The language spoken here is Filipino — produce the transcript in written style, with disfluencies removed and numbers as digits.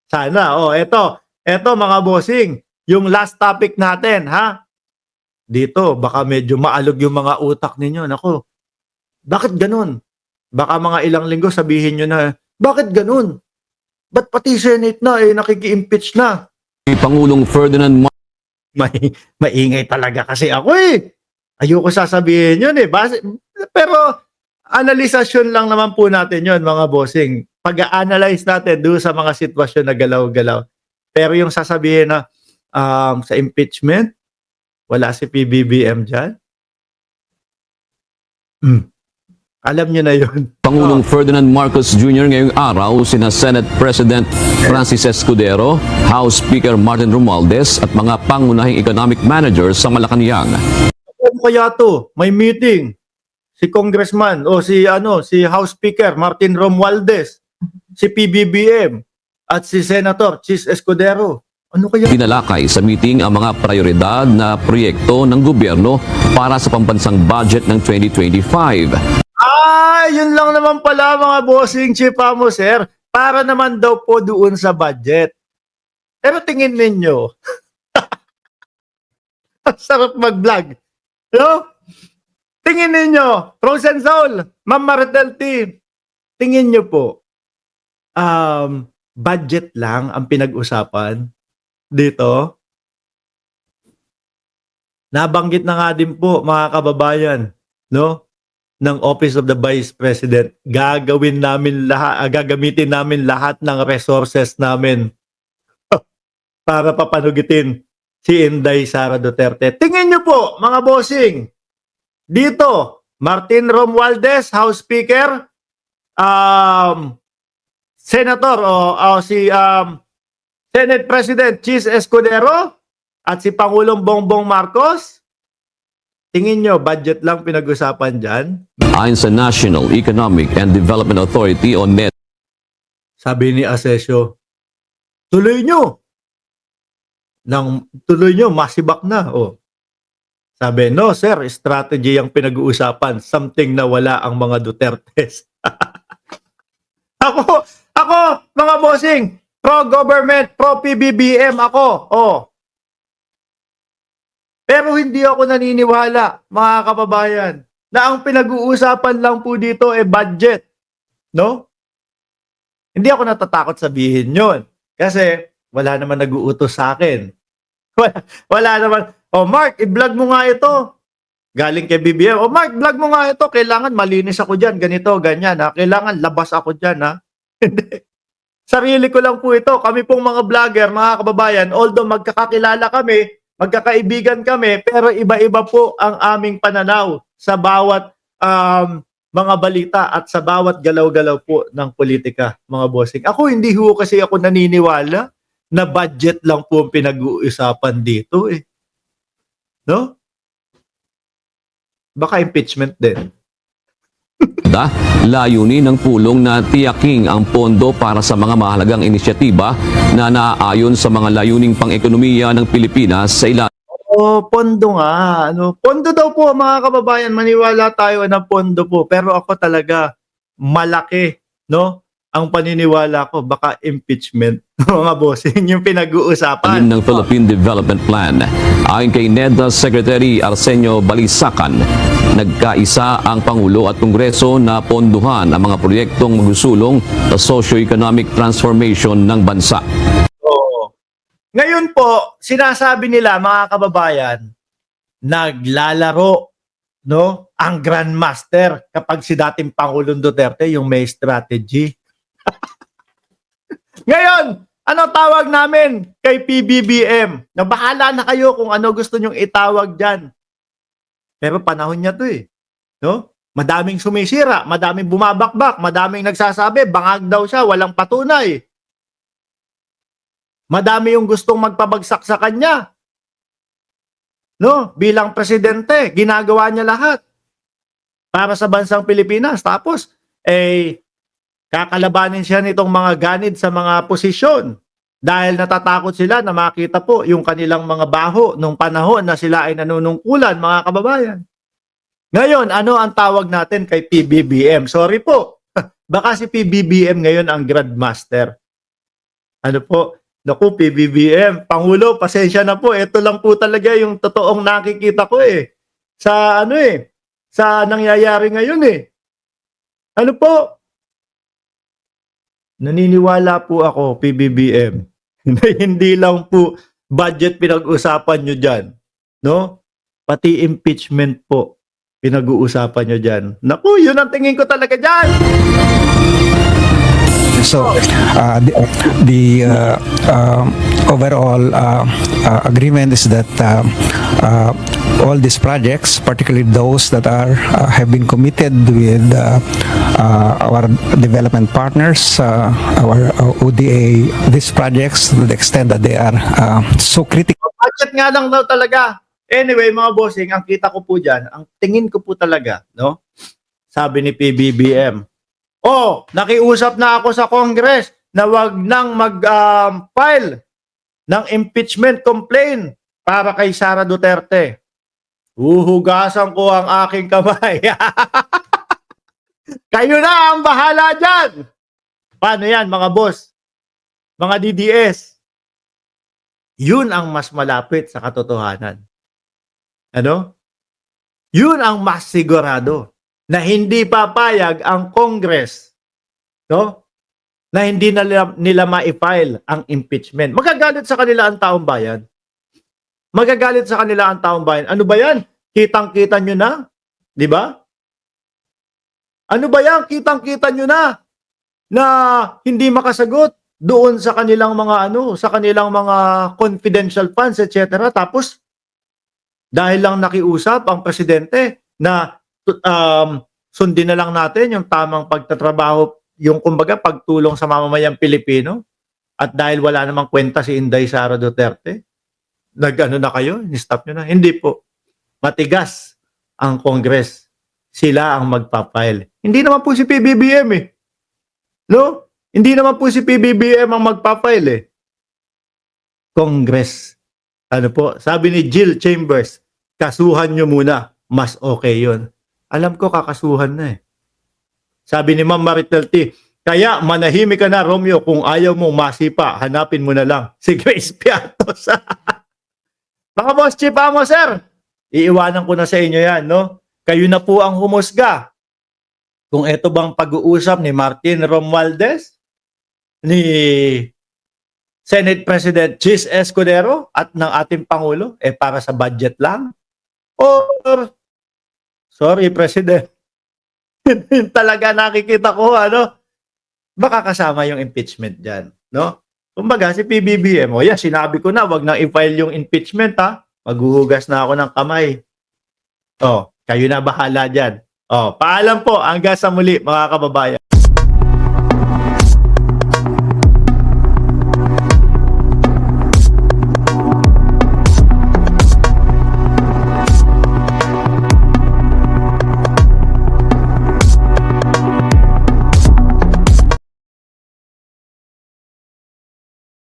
Sana. Oh, eto mga bossing, yung last topic natin, ha? Dito, baka medyo maalog yung mga utak ninyo. Nako, bakit ganun? Baka mga ilang linggo sabihin nyo na, bakit ganun? Ba't pati Senate na, nakiki-impeach na? Pangulong Ferdinand Maingay talaga kasi ako eh. Ayoko sasabihin yun eh. Pero, analisasyon lang naman po natin yun, mga bossing. Pag-analyze natin doon sa mga sitwasyon na galaw-galaw. Pero yung sasabihin na sa impeachment, wala si PBBM dyan. Alam nyo na yun. Pangulong Ferdinand Marcos Jr. ngayong araw, sina Senate President Francis Escudero, House Speaker Martin Romualdez at mga pangunahing economic managers sa Malacanang. Ano kaya to? May meeting. Si Congressman o si House Speaker Martin Romualdez, si PBBM at si Senator Chis Escudero. Ano kaya? Tinalakay sa meeting ang mga prioridad na proyekto ng gobyerno para sa pambansang budget ng 2025. Yun lang naman pala mga bossing chipa mo, sir. Para naman daw po doon sa budget. Pero tingin ninyo, ang sarap mag-vlog. No? Tingin ninyo, Rose and Soul, Ma'am Maritel Team, tingin nyo po, budget lang ang pinag-usapan dito? Nabanggit na nga din po, mga kababayan, no? Ng Office of the Vice President, gagamitin namin lahat ng resources namin para papanugitin si Inday Sara Duterte. Tingin nyo po, mga bossing, dito, Martin Romualdez, House Speaker, Senator si Senate President Chis Escudero at si Pangulong Bongbong Marcos, tingin nyo, budget lang pinag-usapan dyan? Ayon sa National Economic and Development Authority o NED, sabi ni Asesio, tuloy nyo, masibak na. Sabi, no sir, strategy ang pinag-uusapan, something na wala ang mga Dutertes. ako, mga bossing, pro-government, pro-PBBM ako. Pero hindi ako naniniwala, mga kababayan, na ang pinag-uusapan lang po dito budget. No? Hindi ako natatakot sabihin yon. Kasi wala naman nag-uutos sa akin. Wala naman. Mark, i-vlog mo nga ito. Galing kay BBM. Mark, vlog mo nga ito. Kailangan malinis ako dyan. Ganito, ganyan. Ha? Kailangan labas ako dyan. Ha? Sarili ko lang po ito. Kami pong mga vlogger, mga kababayan, although magkakakilala kami, magkakaibigan kami, pero iba-iba po ang aming pananaw sa bawat mga balita at sa bawat galaw-galaw po ng politika, mga bossing. Ako, hindi ho kasi ako naniniwala na budget lang po ang pinag-uusapan dito eh. No? Baka impeachment din. layunin ng pulong na tiyaking ang pondo para sa mga mahalagang inisyatiba na naaayon sa mga layuning pang-ekonomiya ng Pilipinas sa ilalim. Pondo nga. Pondo daw po, mga kababayan. Maniwala tayo na pondo po. Pero ako talaga, malaki, no? Ang paniniwala ko, baka impeachment. Mga bossing, yung pinag-uusapan. Ng Philippine Development Plan. Ayon kay NEDA Secretary Arsenio Balisacan, nagkaisa ang Pangulo at Kongreso na ponduhan ang mga proyektong magsusulong sa socio-economic transformation ng bansa. Ngayon po, sinasabi nila, mga kababayan, naglalaro, no, ang Grandmaster kapag si dating Pangulong Duterte yung may strategy. Ngayon, ano tawag namin kay PBBM? Na bahala na kayo kung ano gusto nyong itawag dyan. Pero panahon niya to eh. No? Madaming sumisira, madaming bumabakbak, madaming nagsasabi, bangag daw siya, walang patunay. Madami yung gustong magpabagsak sa kanya. No? Bilang presidente, ginagawa niya lahat para sa bansang Pilipinas. Tapos, kakalabanin siya nitong mga ganid sa mga posisyon dahil natatakot sila na makita po yung kanilang mga baho nung panahon na sila ay nanunungkulan, mga kababayan. Ngayon, ano ang tawag natin kay PBBM? Sorry po, baka si PBBM ngayon ang Grandmaster. Ano po? Naku, PBBM, Pangulo, pasensya na po. Ito lang po talaga yung totoong nakikita ko eh. Sa ano eh, sa nangyayari ngayon eh. Ano po? Naniniwala po ako, PBBM, na hindi lang po budget pinag-usapan nyo dyan. No? Pati impeachment po pinag-uusapan nyo dyan. Naku, yun ang tingin ko talaga dyan. So the overall agreement is that all these projects, particularly those that are have been committed with our development partners, our ODA, these projects, to the extent that they are so critical. Budget nga lang daw talaga. Anyway, mga bossing, ang kita ko po dyan, ang tingin ko po talaga, no? Sabi ni PBBM, nakiusap na ako sa Congress na wag nang mag-file ng impeachment complaint para kay Sara Duterte. Uhugasan ko ang aking kamay. Kayo na ang bahala dyan. Paano yan, mga boss? Mga DDS? Yun ang mas malapit sa katotohanan. Ano? Yun ang mas sigurado na hindi papayag ang Congress, no? Na hindi nila ma-file ang impeachment. Magagalit sa kanila ang taong bayan. Magagalit sa kanila ang taong bayan. Ano ba yan? Kitang-kita nyo na? Di ba? Ano ba yan? Kitang-kita nyo na na hindi makasagot doon sa kanilang mga sa kanilang mga confidential funds, etc. Tapos dahil lang nakiusap ang presidente na sundin na lang natin yung tamang pagtatrabaho, yung kumbaga pagtulong sa mamamayang Pilipino, at dahil wala namang kwenta si Inday Sara Duterte, na kayo? Ni-stop nyo na? Hindi po. Matigas ang Congress. Sila ang magpapile. Hindi naman po si PBBM eh. No? Hindi naman po si PBBM ang magpapile eh. Congress. Ano po? Sabi ni Jill Chambers, kasuhan nyo muna. Mas okay yon. Alam ko kakasuhan na eh. Sabi ni Ma'am Maritel T, kaya manahimik ka na, Romeo, kung ayaw mong masipa, hanapin mo na lang si Grace Piatos. Mga boss, chipa mo, sir. Iiwanan ko na sa inyo yan, no? Kayo na po ang humusga. Kung ito bang pag-uusap ni Martin Romualdez, ni Senate President Chis Escudero at ng ating Pangulo, para sa budget lang? Or, sorry, President, talaga nakikita ko, baka kasama yung impeachment dyan, no? Kumbaga, si PBBM, sinabi ko na, wag nang i-file yung impeachment, ha? Maghuhugas na ako ng kamay. Kayo na bahala dyan. Paalam po, hanggang sa muli, mga kababayan.